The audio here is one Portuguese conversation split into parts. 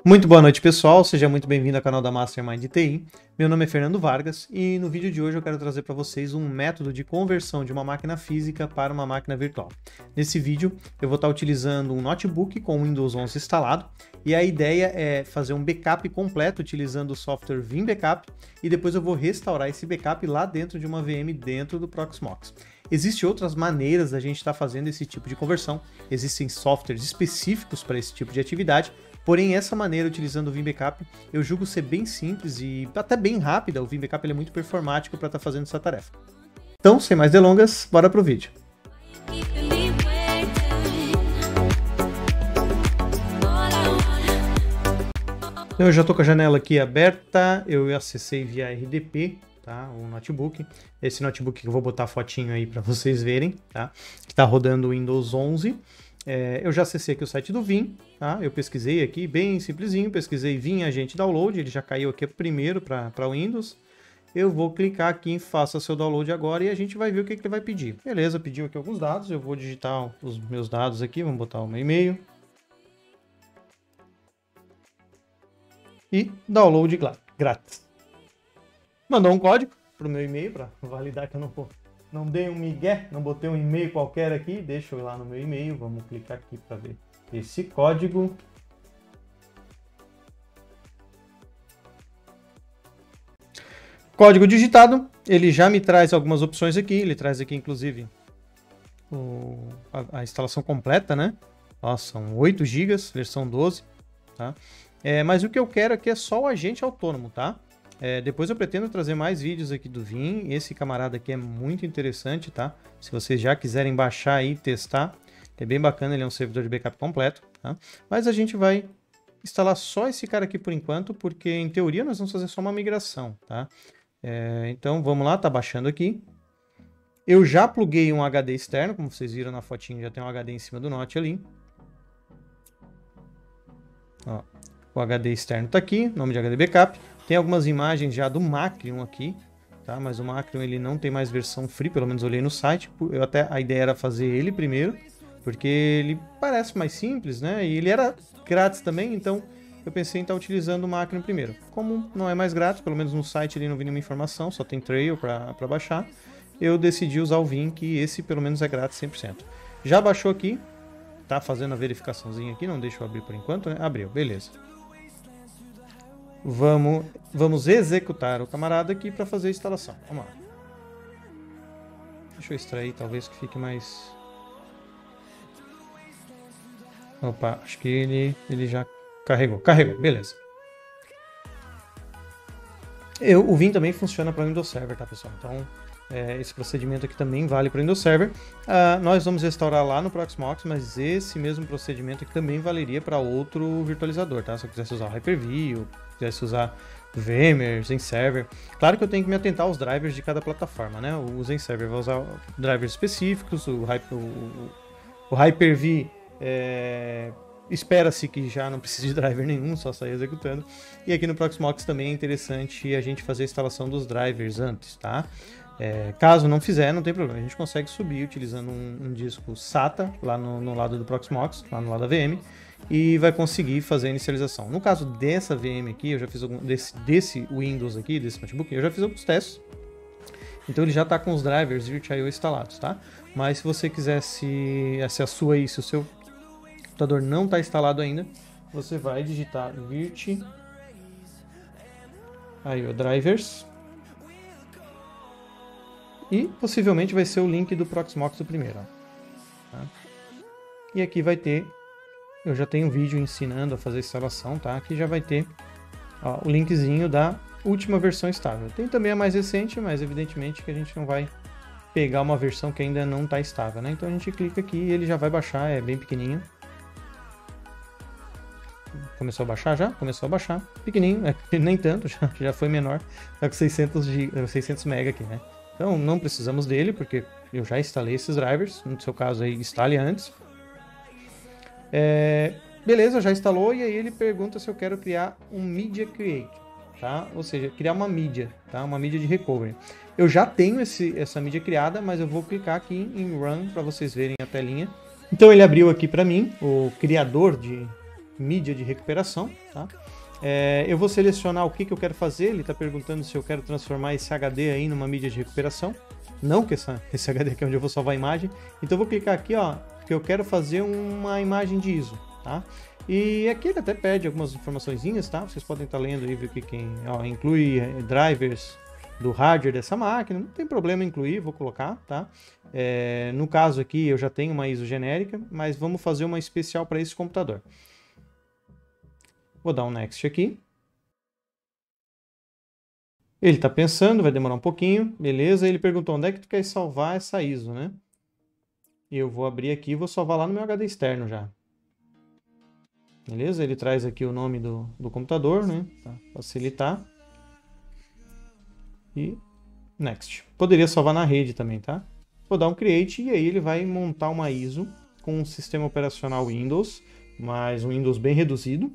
Muito boa noite, pessoal. Seja muito bem-vindo ao canal da Mastermind TI. Meu nome é Fernando Vargas e no vídeo de hoje eu quero trazer para vocês um método de conversão de uma máquina física para uma máquina virtual. Nesse vídeo eu vou estar utilizando um notebook com o Windows 11 instalado e a ideia é fazer um backup completo utilizando o software Vim Backup e depois eu vou restaurar esse backup lá dentro de uma VM dentro do Proxmox. Existem outras maneiras da gente estar fazendo esse tipo de conversão, existem softwares específicos para esse tipo de atividade. Porém, essa maneira, utilizando o Vim Backup, eu julgo ser bem simples e até bem rápida. O Vim Backup ele é muito performático para estar fazendo essa tarefa. Então, sem mais delongas, bora pro vídeo. Então, eu já estou com a janela aqui aberta, eu acessei via RDP, tá? O notebook. Esse notebook que eu vou botar a fotinho aí para vocês verem, tá? Que está rodando o Windows 11. Eu já acessei aqui o site do Vim, tá? Eu pesquisei aqui, bem simplesinho, pesquisei Vim Agente Download, ele já caiu aqui primeiro para Windows. Eu vou clicar aqui em Faça seu download agora e a gente vai ver o que ele vai pedir. Beleza, pediu aqui alguns dados, eu vou digitar os meus dados aqui, vamos botar o meu e-mail. E download grátis. Mandou um código para o meu e-mail para validar que eu não dei um migué, não botei um e-mail qualquer aqui, deixa eu ir lá no meu e-mail, vamos clicar aqui para ver esse código. Código digitado, ele já me traz algumas opções aqui, ele traz aqui inclusive a instalação completa, né? Ó, são 8 GB, versão 12, tá? Mas o que eu quero aqui é só o agente autônomo, tá? Depois eu pretendo trazer mais vídeos aqui do Vim. Esse camarada aqui é muito interessante, tá? Se vocês já quiserem baixar aí e testar, é bem bacana, ele é um servidor de backup completo, tá? Mas a gente vai instalar só esse cara aqui por enquanto, porque em teoria nós vamos fazer só uma migração, tá? Então vamos lá, tá baixando aqui. Eu já pluguei um HD externo, como vocês viram na fotinho, já tem um HD em cima do Note ali. Ó, o HD externo tá aqui, nome de HD Backup. Tem algumas imagens já do Macrium aqui, tá? Mas o Macrium ele não tem mais versão free, pelo menos eu olhei no site. A ideia era fazer ele primeiro, porque ele parece mais simples, né? E ele era grátis também, então eu pensei em estar utilizando o Macrium primeiro. Como não é mais grátis, pelo menos no site ele não vi nenhuma informação, só tem trail para baixar, eu decidi usar o Vim, que esse pelo menos é grátis 100%. Já baixou aqui, tá fazendo a verificaçãozinha aqui, não deixa eu abrir por enquanto, né? Abriu, beleza. Vamos executar o camarada aqui para fazer a instalação. Vamos lá. Deixa eu extrair, talvez que fique mais... Opa, acho que ele já carregou. Carregou, beleza. O Vim também funciona para o Windows Server, tá, pessoal? Então, esse procedimento aqui também vale para o Windows Server. Nós vamos restaurar lá no Proxmox, mas esse mesmo procedimento aqui também valeria para outro virtualizador, tá? Se eu quisesse usar o Hyper-V, ou quisesse usar VMware, ZenServer. Claro que eu tenho que me atentar aos drivers de cada plataforma, né? O ZenServer vai usar drivers específicos, o Hyper-V espera-se que já não precise de driver nenhum, só sair executando. E aqui no Proxmox também é interessante a gente fazer a instalação dos drivers antes, tá? Caso não fizer, não tem problema. A gente consegue subir utilizando um disco SATA lá no lado do Proxmox, lá no lado da VM, e vai conseguir fazer a inicialização. No caso dessa VM aqui, eu já fiz desse Windows aqui, desse notebook, eu já fiz alguns testes. Então ele já está com os drivers VirtIO instalados, tá? Mas se você quiser se a sua aí, se o seu computador não está instalado ainda, você vai digitar virt aí drivers e possivelmente vai ser o link do Proxmox do primeiro, ó, tá? E aqui vai ter, eu já tenho um vídeo ensinando a fazer a instalação, tá? Aqui já vai ter, ó, o linkzinho da última versão estável. Tem também a mais recente, mas evidentemente que a gente não vai pegar uma versão que ainda não está estável, né? Então a gente clica aqui e ele já vai baixar, é bem pequenininho. Começou a baixar já? Começou a baixar. Pequenininho, nem tanto, já foi menor. Tá com 600 MB aqui, né? Então não precisamos dele, porque eu já instalei esses drivers. No seu caso aí, instale antes. Beleza, já instalou e aí ele pergunta se eu quero criar um Media Create, tá? Ou seja, criar uma mídia, tá? Uma mídia de recovery. Eu já tenho essa mídia criada, mas eu vou clicar aqui em Run para vocês verem a telinha. Então ele abriu aqui para mim, o criador de mídia de recuperação, tá? Eu vou selecionar o que eu quero fazer. Ele está perguntando se eu quero transformar esse HD aí numa mídia de recuperação. Não, que esse HD aqui é onde eu vou salvar a imagem. Então eu vou clicar aqui, ó, que eu quero fazer uma imagem de ISO, tá? E aqui ele até pede algumas informaçõezinhas, tá? Vocês podem estar lendo aí, ver que inclui drivers do hardware dessa máquina. Não tem problema incluir, vou colocar, tá? No caso aqui eu já tenho uma ISO genérica, mas vamos fazer uma especial para esse computador. Vou dar um Next aqui. Ele está pensando, vai demorar um pouquinho, beleza. Ele perguntou onde é que tu quer salvar essa ISO, né? Eu vou abrir aqui e vou salvar lá no meu HD externo já. Beleza? Ele traz aqui o nome do computador, né? Para facilitar. E Next. Poderia salvar na rede também, tá? Vou dar um Create e aí ele vai montar uma ISO com um sistema operacional Windows, mas um Windows bem reduzido.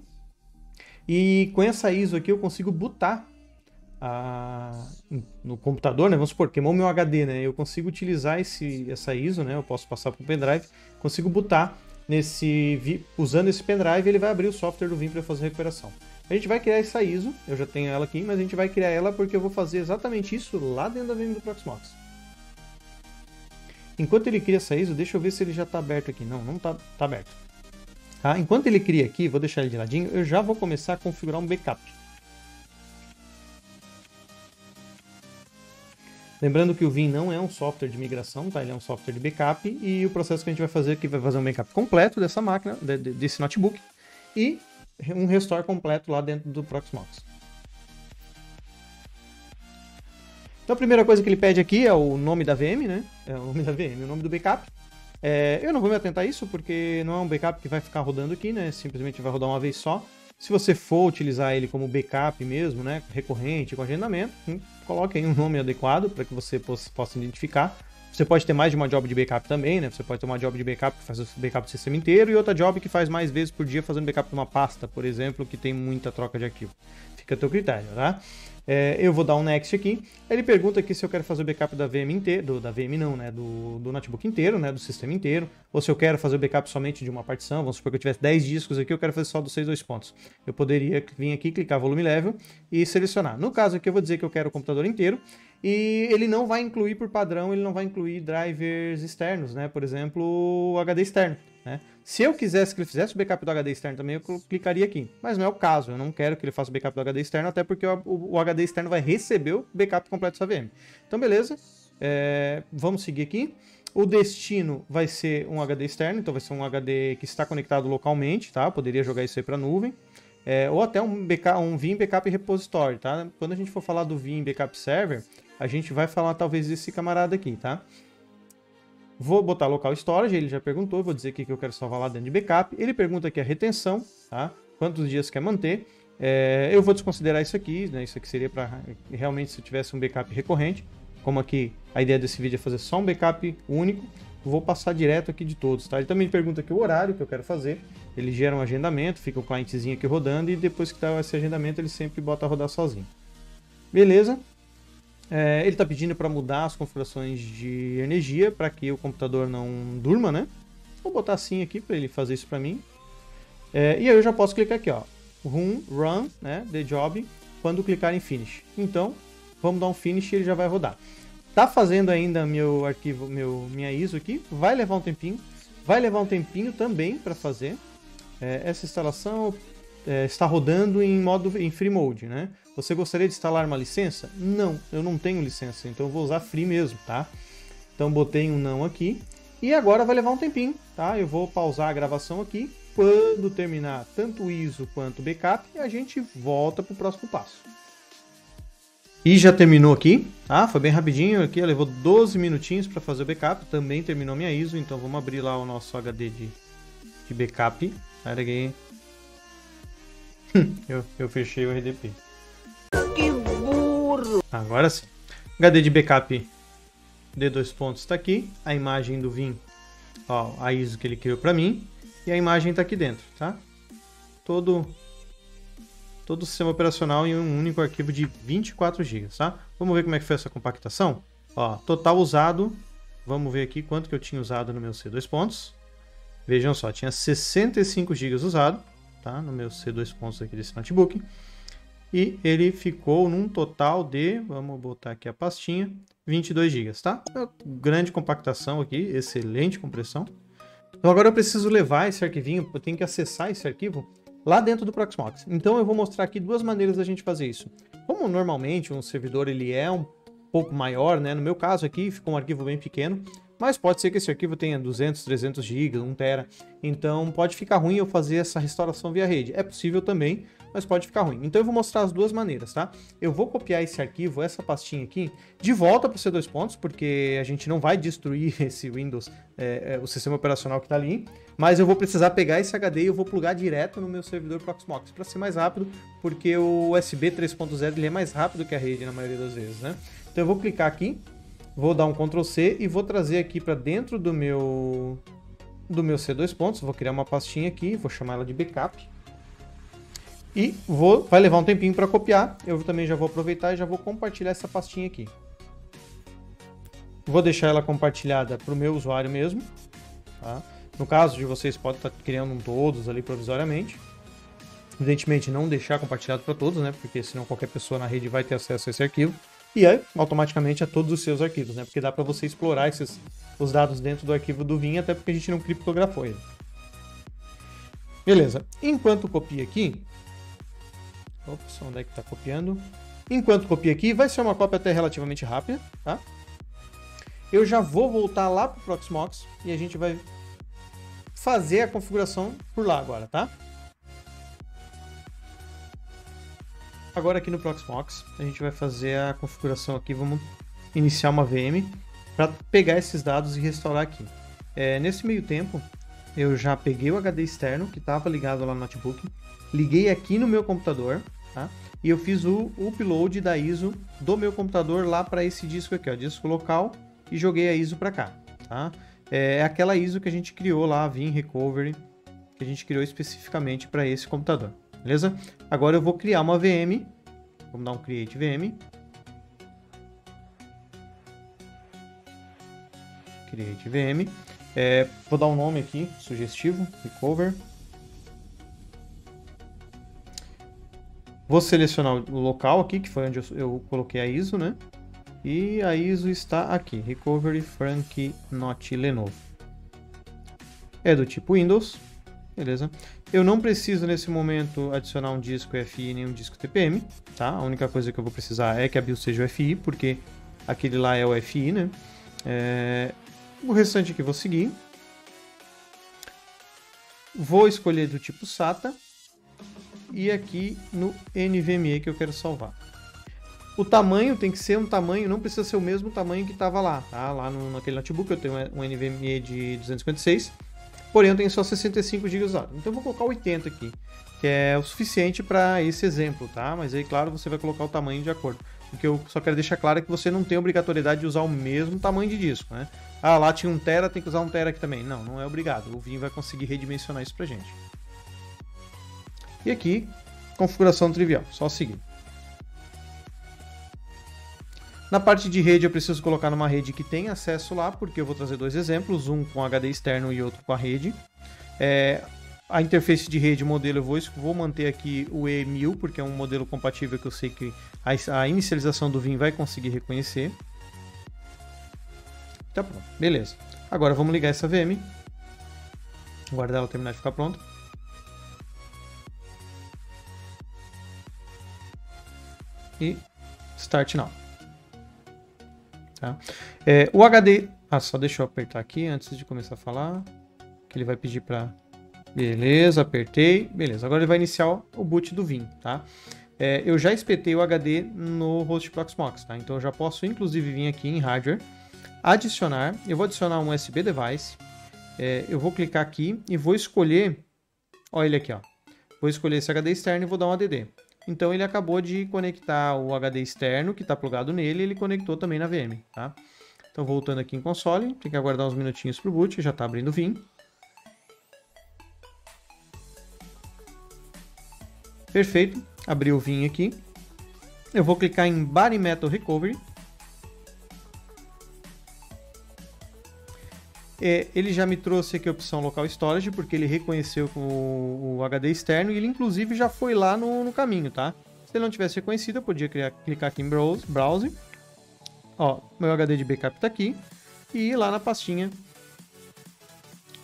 E com essa ISO aqui eu consigo botar no computador, né? Vamos supor, queimou meu HD, né? Eu consigo utilizar essa ISO, né? Eu posso passar para o pendrive, consigo botar usando esse pendrive, ele vai abrir o software do Vim para fazer a recuperação. A gente vai criar essa ISO, eu já tenho ela aqui, mas a gente vai criar ela porque eu vou fazer exatamente isso lá dentro da VM do Proxmox. Enquanto ele cria essa ISO, deixa eu ver se ele já está aberto aqui. Não está aberto. Tá? Enquanto ele cria aqui, vou deixar ele de ladinho, eu já vou começar a configurar um backup. Lembrando que o Vim não é um software de migração, tá? Ele é um software de backup e o processo que a gente vai fazer aqui vai fazer um backup completo dessa máquina, desse notebook e um restore completo lá dentro do Proxmox. Então a primeira coisa que ele pede aqui é o nome da VM, né? O nome do backup. Eu não vou me atentar a isso porque não é um backup que vai ficar rodando aqui, né? Simplesmente vai rodar uma vez só. Se você for utilizar ele como backup mesmo, né, recorrente, com agendamento, coloque aí um nome adequado para que você possa identificar. Você pode ter mais de uma job de backup também, né? Você pode ter uma job de backup que faz o backup do sistema inteiro e outra job que faz mais vezes por dia fazendo backup de uma pasta, por exemplo, que tem muita troca de arquivo. Fica a teu critério, tá? Eu vou dar um Next aqui. Ele pergunta aqui se eu quero fazer o backup da VM inteiro, do notebook inteiro, né, do sistema inteiro, ou se eu quero fazer o backup somente de uma partição. Vamos supor que eu tivesse 10 discos aqui, eu quero fazer só dos 6 pontos. Eu poderia vir aqui, clicar volume level e selecionar. No caso aqui eu vou dizer que eu quero o computador inteiro e ele não vai incluir por padrão, ele não vai incluir drivers externos, né, por exemplo, o HD externo. Né? Se eu quisesse que ele fizesse o backup do HD externo também, eu clicaria aqui. Mas não é o caso, eu não quero que ele faça o backup do HD externo, até porque o HD externo vai receber o backup completo dessa VM. Então, beleza. Vamos seguir aqui. O destino vai ser um HD externo, então vai ser um HD que está conectado localmente, tá? Eu poderia jogar isso aí para a nuvem. Ou até um Vim Backup Repository, tá? Quando a gente for falar do Vim Backup Server, a gente vai falar talvez desse camarada aqui, tá? Vou botar local storage, ele já perguntou, vou dizer aqui que eu quero salvar lá dentro de backup. Ele pergunta aqui a retenção, tá? Quantos dias quer manter. Eu vou desconsiderar isso aqui, né? Isso aqui seria para realmente se eu tivesse um backup recorrente. Como aqui a ideia desse vídeo é fazer só um backup único, vou passar direto aqui de todos, tá? Ele também pergunta aqui o horário que eu quero fazer. Ele gera um agendamento, fica o clientezinho aqui rodando e depois que tá esse agendamento ele sempre bota a rodar sozinho. Beleza? Ele está pedindo para mudar as configurações de energia para que o computador não durma, né? Vou botar assim aqui para ele fazer isso para mim. E aí eu já posso clicar aqui, ó, run, né, the job, quando clicar em finish. Então, vamos dar um finish e ele já vai rodar. Tá fazendo ainda meu arquivo, minha ISO aqui, vai levar um tempinho. Vai levar um tempinho também para fazer. Essa instalação está rodando em free mode, né? Você gostaria de instalar uma licença? Não, eu não tenho licença, então eu vou usar free mesmo, tá? Então botei um não aqui e agora vai levar um tempinho, tá? Eu vou pausar a gravação aqui. Quando terminar tanto o ISO quanto o backup, a gente volta para o próximo passo. E já terminou aqui, tá? Foi bem rapidinho aqui, levou 12 minutinhos para fazer o backup, também terminou minha ISO, então vamos abrir lá o nosso HD de backup. Sai daqui. Eu fechei o RDP. Que burro! Agora sim. HD de backup de 2 pontos está aqui. A imagem do Vim, ó, a ISO que ele criou para mim. E a imagem está aqui dentro, tá? Todo o sistema operacional em um único arquivo de 24 GB, tá? Vamos ver como é que foi essa compactação. Ó, total usado. Vamos ver aqui quanto que eu tinha usado no meu C2 pontos. Vejam só, tinha 65 GB usado. tá? No meu C2 pontos aqui desse notebook. E ele ficou num total de, vamos botar aqui a pastinha, 22 GB, tá? Grande compactação aqui, excelente compressão. Então agora eu preciso levar esse arquivinho, eu tenho que acessar esse arquivo lá dentro do Proxmox. Então eu vou mostrar aqui duas maneiras da gente fazer isso. Como normalmente um servidor ele é um pouco maior, né? No meu caso aqui ficou um arquivo bem pequeno, mas pode ser que esse arquivo tenha 200, 300 GB, 1 TB. Então pode ficar ruim eu fazer essa restauração via rede. É possível também, mas pode ficar ruim. Então eu vou mostrar as duas maneiras, tá? Eu vou copiar esse arquivo, essa pastinha aqui, de volta para o C2 pontos, porque a gente não vai destruir esse Windows, o sistema operacional que está ali, mas eu vou precisar pegar esse HD e eu vou plugar direto no meu servidor Proxmox, para ser mais rápido, porque o USB 3.0 ele é mais rápido que a rede na maioria das vezes, né? Então eu vou clicar aqui, vou dar um Ctrl C e vou trazer aqui para dentro do meu C2 pontos, vou criar uma pastinha aqui, vou chamar ela de backup. E vai levar um tempinho para copiar, eu também já vou aproveitar e já vou compartilhar essa pastinha aqui. Vou deixar ela compartilhada para o meu usuário mesmo, tá? No caso de vocês, podem estar criando um todos ali provisoriamente. Evidentemente não deixar compartilhado para todos, né? Porque senão qualquer pessoa na rede vai ter acesso a esse arquivo. E aí, automaticamente a todos os seus arquivos, né? Porque dá para você explorar os dados dentro do arquivo do Vim, até porque a gente não criptografou ele. Beleza. Enquanto copia aqui... Ops, onde é que está copiando? Enquanto copia aqui, vai ser uma cópia até relativamente rápida, tá? Eu já vou voltar lá para o Proxmox e a gente vai fazer a configuração por lá agora, tá? Agora aqui no Proxmox, a gente vai fazer a configuração aqui, vamos iniciar uma VM para pegar esses dados e restaurar aqui. Nesse meio tempo, eu já peguei o HD externo que estava ligado lá no notebook, liguei aqui no meu computador, tá? E eu fiz o upload da ISO do meu computador lá para esse disco aqui, ó, disco local, e joguei a ISO para cá, tá? É aquela ISO que a gente criou lá, a Vim Recovery, que a gente criou especificamente para esse computador, beleza? Agora eu vou criar uma VM, vamos dar um Create VM. Create VM. Vou dar um nome aqui, sugestivo, Recover. Vou selecionar o local aqui, que foi onde eu coloquei a ISO, né? E a ISO está aqui, Recovery Frank Not Lenovo. É do tipo Windows, beleza? Eu não preciso nesse momento adicionar um disco FI nem um disco TPM, tá? A única coisa que eu vou precisar é que a BIOS seja o FI, porque aquele lá é o FI, né? O restante aqui eu vou seguir. Vou escolher do tipo SATA. E aqui no NVMe que eu quero salvar. O tamanho tem que ser um tamanho, não precisa ser o mesmo tamanho que estava lá, tá? Lá naquele notebook eu tenho um NVMe de 256, porém eu tenho só 65 GB usados. Então eu vou colocar 80 aqui, que é o suficiente para esse exemplo, tá? Mas aí, claro, você vai colocar o tamanho de acordo. O que eu só quero deixar claro é que você não tem obrigatoriedade de usar o mesmo tamanho de disco, né? Ah, lá tinha 1 TB, tem que usar 1 TB aqui também. Não, não é obrigado. O Vim vai conseguir redimensionar isso pra gente. E aqui, configuração trivial, só seguir. Na parte de rede eu preciso colocar numa rede que tem acesso lá, porque eu vou trazer dois exemplos, um com HD externo e outro com a rede. A interface de rede modelo eu vou manter aqui o E1000, porque é um modelo compatível que eu sei que a inicialização do Vim vai conseguir reconhecer. Tá pronto, beleza. Agora vamos ligar essa VM. Aguardar ela terminar de ficar pronta. E Start Now. Tá? O HD... só deixa eu apertar aqui antes de começar a falar. Que ele vai pedir para... Beleza, apertei. Beleza, agora ele vai iniciar o boot do Vim, tá? Eu já espetei o HD no host Proxmox, tá? Então eu já posso inclusive vir aqui em Hardware, adicionar. Eu vou adicionar um USB Device. Eu vou clicar aqui e vou escolher... Olha ele aqui, ó. Vou escolher esse HD externo e vou dar um ADD. Então ele acabou de conectar o HD externo que está plugado nele, ele conectou também na VM, tá? Então voltando aqui em console, tem que aguardar uns minutinhos para o boot, já está abrindo o Vim. Perfeito, abriu o Vim aqui. Eu vou clicar em Bare Metal Recovery. Ele já me trouxe aqui a opção Local Storage, porque ele reconheceu o HD externo e ele inclusive já foi lá no caminho, tá? Se ele não tivesse reconhecido, eu podia clicar aqui em Browse. Ó, meu HD de backup tá aqui. E ir lá na pastinha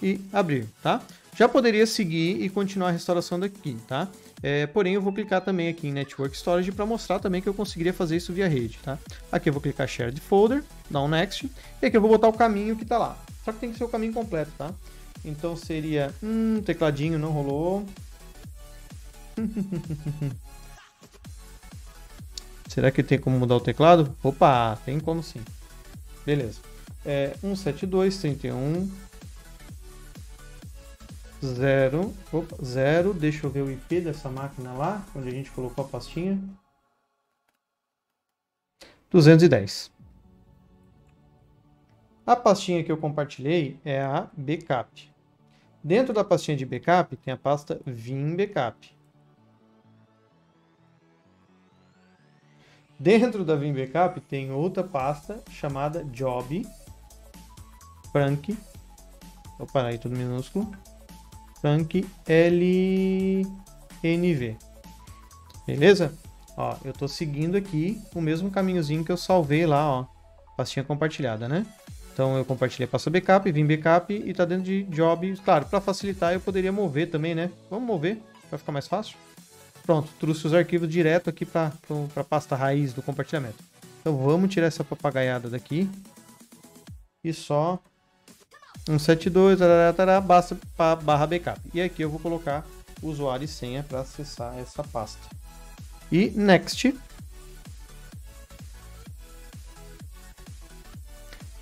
e abrir, tá? Já poderia seguir e continuar a restauração daqui, tá? Porém, eu vou clicar também aqui em Network Storage para mostrar também que eu conseguiria fazer isso via rede, tá? Aqui eu vou clicar Shared Folder, dar um Next, e aqui eu vou botar o caminho que tá lá. Só que tem que ser o caminho completo, tá? Então seria... tecladinho não rolou. Será que tem como mudar o teclado? Opa, tem como sim. Beleza. 172.31... 0, deixa eu ver o IP dessa máquina lá, onde a gente colocou a pastinha. 210. A pastinha que eu compartilhei é a Backup. Dentro da pastinha de Backup tem a pasta Vim Backup. Dentro da Vim Backup tem outra pasta chamada Job Frank. Opa, aí tudo minúsculo. Frank LNV. Beleza? Ó, eu tô seguindo aqui o mesmo caminhozinho que eu salvei lá, ó. Pastinha compartilhada, né? Então eu compartilhei a pasta backup, vim backup e tá dentro de job. Claro, para facilitar eu poderia mover também, né? Vamos mover, vai ficar mais fácil. Pronto, trouxe os arquivos direto aqui para a pasta raiz do compartilhamento. Então vamos tirar essa papagaiada daqui. E só 172, basta barra backup. E aqui eu vou colocar usuário e senha para acessar essa pasta. E next.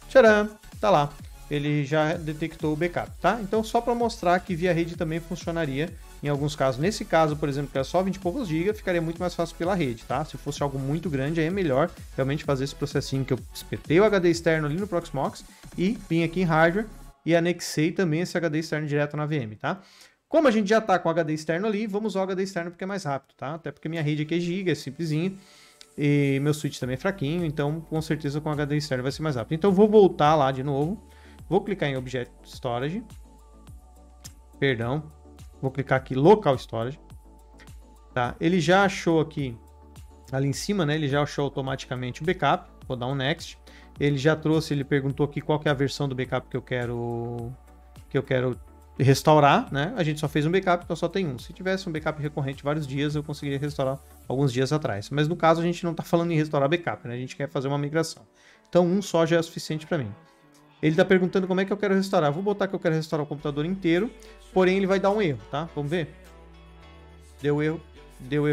Tcharam! Tá lá. Ele já detectou o backup, tá? Então só para mostrar que via rede também funcionaria em alguns casos. Nesse caso, por exemplo, que é só 20 e poucos GB, ficaria muito mais fácil pela rede, tá? Se fosse algo muito grande, aí é melhor realmente fazer esse processinho que eu espetei o HD externo ali no Proxmox e vim aqui em hardware e anexei também esse HD externo direto na VM, tá? Como a gente já tá com o HD externo ali, vamos usar o HD externo porque é mais rápido, tá? Até porque minha rede aqui é giga, é simplesinha. E meu switch também é fraquinho, então com certeza com o HD externo vai ser mais rápido. Então eu vou voltar lá de novo. Vou clicar em Object Storage. Perdão. Vou clicar aqui Local Storage. Tá? Ele já achou aqui, ali em cima, né? Ele já achou automaticamente o backup. Vou dar um Next. Ele já trouxe, ele perguntou aqui qual que é a versão do backup que eu quero restaurar, né? A gente só fez um backup, então só tem um. Se tivesse um backup recorrente vários dias, eu conseguiria restaurar alguns dias atrás. Mas no caso, a gente não está falando em restaurar backup, né? A gente quer fazer uma migração. Então, um só já é suficiente para mim. Ele está perguntando como é que eu quero restaurar. Vou botar que eu quero restaurar o computador inteiro, porém ele vai dar um erro, tá? Vamos ver? Deu erro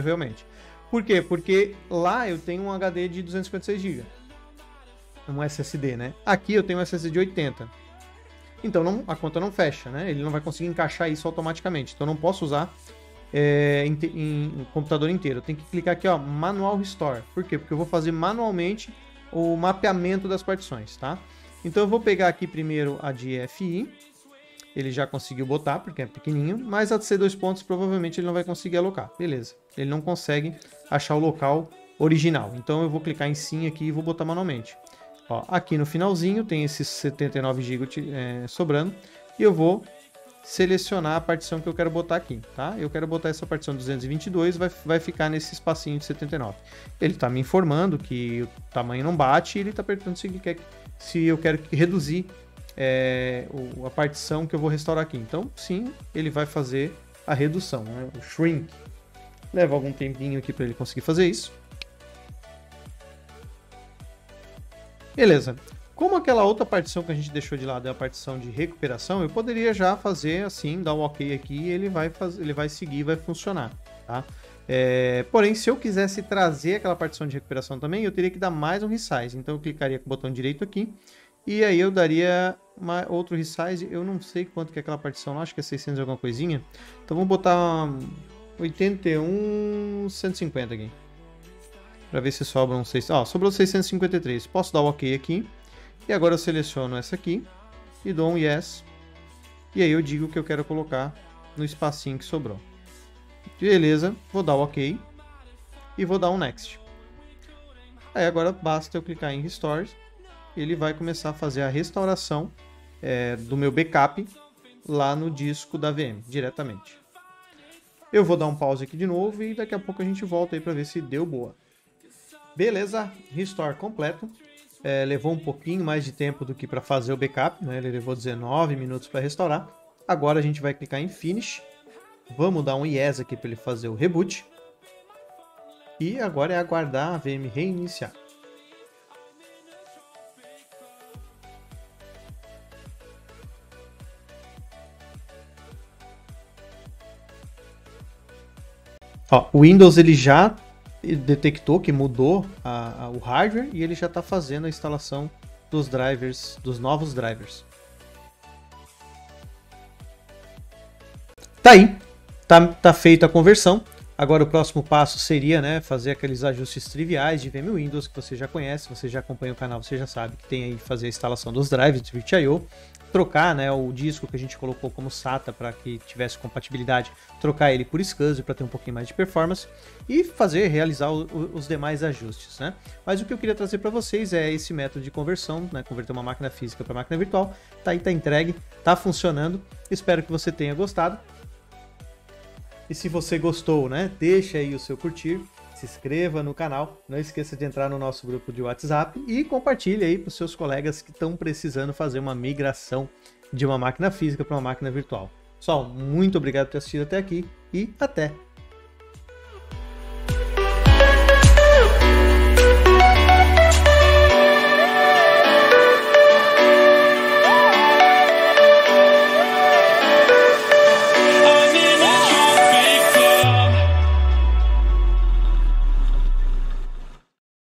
realmente. Por quê? Porque lá eu tenho um HD de 256 GB. Um SSD, né? Aqui eu tenho um SSD de 80. Então a conta não fecha, né? Ele não vai conseguir encaixar isso automaticamente. Então eu não posso usar em computador inteiro. Eu tenho que clicar aqui, ó, Manual Restore. Por quê? Porque eu vou fazer manualmente o mapeamento das partições, tá? Então eu vou pegar aqui primeiro a de EFI. Ele já conseguiu botar, porque é pequenininho. Mas a de C2 pontos provavelmente ele não vai conseguir alocar. Beleza. Ele não consegue achar o local original. Então eu vou clicar em sim aqui e vou botar manualmente. Ó, aqui no finalzinho tem esses 79 GB sobrando. E eu vou selecionar a partição que eu quero botar aqui, tá? Eu quero botar essa partição 222, vai ficar nesse espacinho de 79. Ele está me informando que o tamanho não bate e ele está perguntando se eu quero reduzir a partição que eu vou restaurar aqui. Então, sim, ele vai fazer a redução, né? O shrink. Leva algum tempinho aqui para ele conseguir fazer isso. Beleza. Como aquela outra partição que a gente deixou de lado é a partição de recuperação, eu poderia já fazer assim, dar um ok aqui e ele vai seguir, vai funcionar, tá? Porém, se eu quisesse trazer aquela partição de recuperação também, eu teria que dar mais um resize. Então eu clicaria com o botão direito aqui e aí eu daria outro resize. Eu não sei quanto que é aquela partição lá, acho que é 600 e alguma coisinha. Então vamos botar 81.150 aqui. Para ver se sobram 6. Ó, sobrou 653. Posso dar o ok aqui. E agora eu seleciono essa aqui e dou um yes. E aí eu digo que eu quero colocar no espacinho que sobrou. Beleza, vou dar o ok e vou dar um next. Aí agora basta eu clicar em Restore. Ele vai começar a fazer a restauração do meu backup lá no disco da VM, diretamente. Eu vou dar um pause aqui de novo e daqui a pouco a gente volta aí para ver se deu boa. Beleza, restore completo. Levou um pouquinho mais de tempo do que para fazer o backup, né? Ele levou 19 minutos para restaurar. Agora a gente vai clicar em Finish. Vamos dar um Yes aqui para ele fazer o reboot. E agora é aguardar a VM reiniciar. Ó, o Windows ele já detectou que mudou o hardware e ele já está fazendo a instalação dos drivers, dos novos drivers. Tá aí, tá feita a conversão. Agora o próximo passo seria, né, fazer aqueles ajustes triviais de VM Windows que você já conhece, você já acompanha o canal, você já sabe que tem aí fazer a instalação dos drivers de VirtIO, trocar, né, o disco que a gente colocou como SATA para que tivesse compatibilidade, trocar ele por SCSI para ter um pouquinho mais de performance e realizar os demais ajustes, né? Mas o que eu queria trazer para vocês é esse método de conversão, né, converter uma máquina física para máquina virtual. Tá aí, tá entregue, tá funcionando. Espero que você tenha gostado. E se você gostou, né, deixa aí o seu curtir, se inscreva no canal, não esqueça de entrar no nosso grupo de WhatsApp e compartilhe aí para os seus colegas que estão precisando fazer uma migração de uma máquina física para uma máquina virtual. Pessoal, muito obrigado por ter assistido até aqui e até!